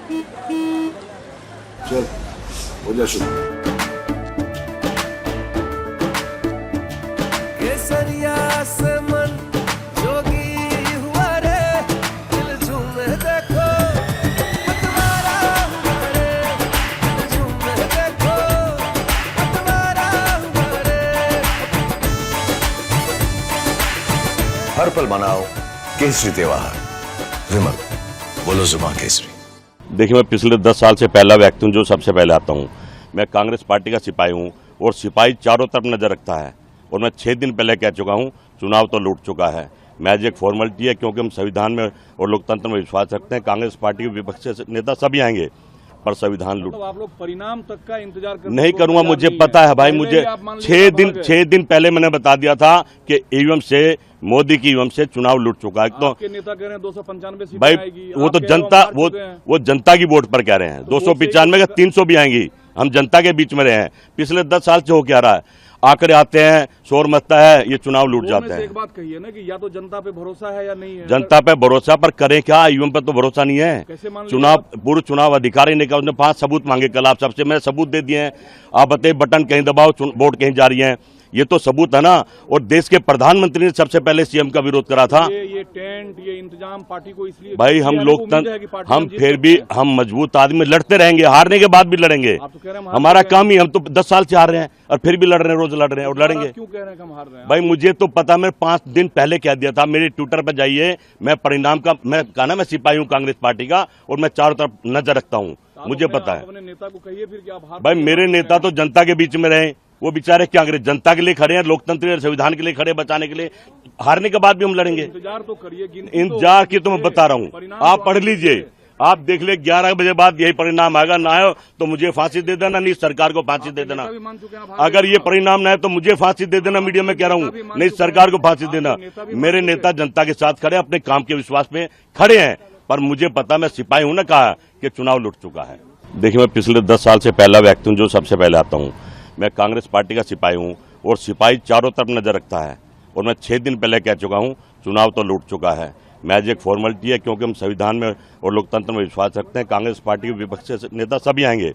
चल हो जा शुरू। केसरिया से मन जोगी हुआ रे, दिल झूमे देखो मतवारा हुआ रे, दिल झूमे देखो मतवारा हुआ रे। हर पल मनाओ केसरी त्योहार। विमल, बोलो जुबान केसरी। देखिए, मैं पिछले 10 साल से पहला व्यक्ति हूँ जो सबसे पहले आता हूँ। मैं कांग्रेस पार्टी का सिपाही हूँ और सिपाही चारों तरफ नजर रखता है। और मैं 6 दिन पहले कह चुका हूँ, चुनाव तो लूट चुका है। मैच एक फॉर्मेलिटी है, क्योंकि हम संविधान में और लोकतंत्र में विश्वास रखते हैं। कांग्रेस पार्टी के विपक्षी नेता सभी आएंगे, पर संविधान लूट। आप लोग परिणाम तक का इंतजार नहीं करूंगा, मुझे पता है भाई। मुझे 6 दिन पहले मैंने बता दिया था कि ईवीएम से, मोदी की ईवीएम से चुनाव लूट चुका है। तो आपके नेता कह रहे हैं 295 सीटें भाई आएगी। वो तो जनता, वो जनता की वोट पर कह रहे हैं। 295 का 300 भी आएंगी। हम जनता के बीच में रहे हैं। पिछले 10 साल से हो क्या रहा है, आंकड़े आते हैं, शोर मचता है, ये चुनाव लूट जाते हैं। एक बात कहिए ना कि या तो जनता पे भरोसा है या नहीं है। जनता पे भरोसा, पर करें क्या? ईवीएम पर तो भरोसा नहीं है। कैसे मान चुनाव, पूर्व चुनाव अधिकारी ने कहा, उसने 5 सबूत मांगे कल आप सबसे। मैंने सबूत दे दिए हैं। आप बताइए, बटन कहीं दबाओ, वोट कहीं जा रही है। ये तो सबूत है ना। और देश के प्रधानमंत्री ने सबसे पहले सीएम का विरोध करा था। ये टेंट, ये इंतजाम पार्टी को इसलिए भाई हम लोकतंत्र, हम फिर भी हम मजबूत आदमी, लड़ते रहेंगे, हारने के बाद भी लड़ेंगे। हमारा काम ही, हम तो 10 साल से हार रहे हैं और फिर भी लड़ रहे हैं, रोज लड़ रहे हैं और लड़ेंगे। क्यों कह रहे हैं कि हम हार रहे हैं? भाई मुझे तो पता, मैं 5 दिन पहले कह दिया था। मेरे ट्विटर पर जाइए, मैं परिणाम का, मैं कहा ना, मैं सिपाही हूँ कांग्रेस पार्टी का और मैं चारों तरफ नजर रखता हूँ। मुझे पता है। अपने नेता को कहिए फिर कि आप हार। भाई मेरे नेता तो जनता के बीच में रहे। वो बेचारे क्या करें, जनता के लिए खड़े हैं, लोकतंत्र और संविधान के लिए खड़े, बचाने के लिए। हारने के बाद भी हम लड़ेंगे। इंतजार तो करिए। इंतजार की तो मैं बता रहा हूँ, आप पढ़ लीजिए, आप देख ले। 11 बजे बाद यही परिणाम आएगा। ना आए तो मुझे फांसी दे देना, नहीं सरकार को फांसी दे देना। अगर ये परिणाम ना है तो मुझे फांसी दे देना। मीडिया में कह रहा हूँ, नहीं सरकार को फांसी देना। मेरे नेता जनता के साथ खड़े, अपने काम के विश्वास में खड़े हैं। पर मुझे पता, मैं सिपाही हूं ना, कहा कि चुनाव लूट चुका है। देखिए, मैं पिछले 10 साल से पहला व्यक्ति हूँ जो सबसे पहले आता हूँ। मैं कांग्रेस पार्टी का सिपाही हूँ और सिपाही चारों तरफ नजर रखता है। और मैं 6 दिन पहले कह चुका हूँ, चुनाव तो लूट चुका है। मैच एक फॉर्मेलिटी है, क्योंकि हम संविधान में और लोकतंत्र में विश्वास रखते हैं। कांग्रेस पार्टी के विपक्षी नेता सभी आएंगे,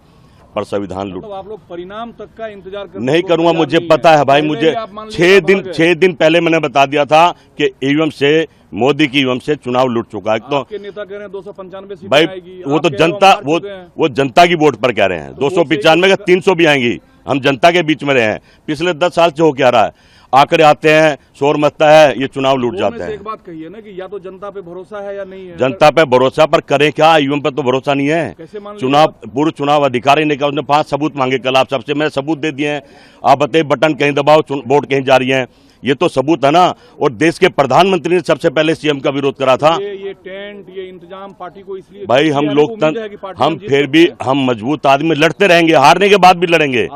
पर संविधान लूट। आप लोग परिणाम तक का इंतजार नहीं करूंगा, मुझे पता है भाई। मुझे 6 दिन पहले मैंने बता दिया था कि ईवीएम से, मोदी की ईवीएम से चुनाव लूट चुका है। तो आपके नेता कह रहे हैं 295 सीटें भाई आएगी। वो तो जनता, वो जनता की वोट पर कह रहे हैं। 295 का 300 भी आएंगी। हम जनता के बीच में रहे हैं। पिछले 10 साल से हो क्या रहा है, आंकड़े आते हैं, शोर मचता है, ये चुनाव लूट जाते हैं। एक बात कहिए ना कि या तो जनता पे भरोसा है या नहीं है। जनता पे भरोसा, पर करें क्या? ईवीएम पर तो भरोसा नहीं है। कैसे मान चुनाव, पूर्व चुनाव अधिकारी ने कहा, उसने 5 सबूत मांगे कल आप सबसे। मैंने सबूत दे दिए हैं। आप बताइए, बटन कहीं दबाओ, वोट कहीं जा रही है। ये तो सबूत है ना। और देश के प्रधानमंत्री ने सबसे पहले सीएम का विरोध करा था। ये टेंट, ये इंतजाम पार्टी को इसलिए। भाई हम लोकतंत्र, हम फिर भी हम मजबूत आदमी, लड़ते रहेंगे, हारने के बाद भी लड़ेंगे।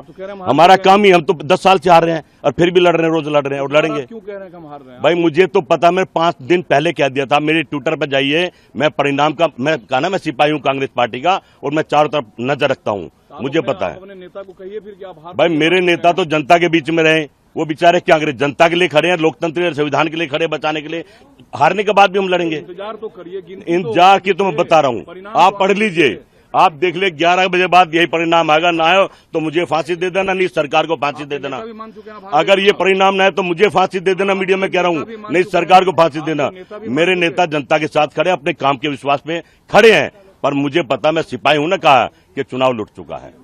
हमारा काम ही, हम तो 10 साल से हार रहे हैं और फिर भी लड़ रहे हैं, रोज लड़ रहे हैं और लड़ेंगे। क्यों कह रहे हैं कि हम हार रहे हैं? भाई मुझे तो पता, मैं 5 दिन पहले कह दिया था। मेरे ट्विटर पर जाइए, मैं परिणाम का, मैं कहा ना, मैं सिपाही हूँ कांग्रेस पार्टी का और मैं चारों तरफ नजर रखता हूँ। मुझे पता है। अपने नेता को कहिए फिर कि आप हार। भाई मेरे नेता तो जनता के बीच में रहे। वो बेचारे क्या करें, जनता के लिए खड़े हैं, लोकतंत्र और संविधान के लिए खड़े, बचाने के लिए। हारने के बाद भी हम लड़ेंगे। इंतजार तो करिए। इंतजार की तो मैं बता रहा हूँ, आप पढ़ लीजिए, आप देख ले। 11 बजे बाद यही परिणाम आएगा। ना आए तो मुझे फांसी दे देना, नहीं सरकार को फांसी दे देना। अगर ये परिणाम ना है तो मुझे फांसी दे देना। मीडिया में कह रहा हूँ, नहीं सरकार को फांसी देना। मेरे नेता जनता के साथ खड़े, अपने काम के विश्वास में खड़े हैं। पर मुझे पता, मैं सिपाही हूं ना, कहा कि चुनाव लूट चुका है।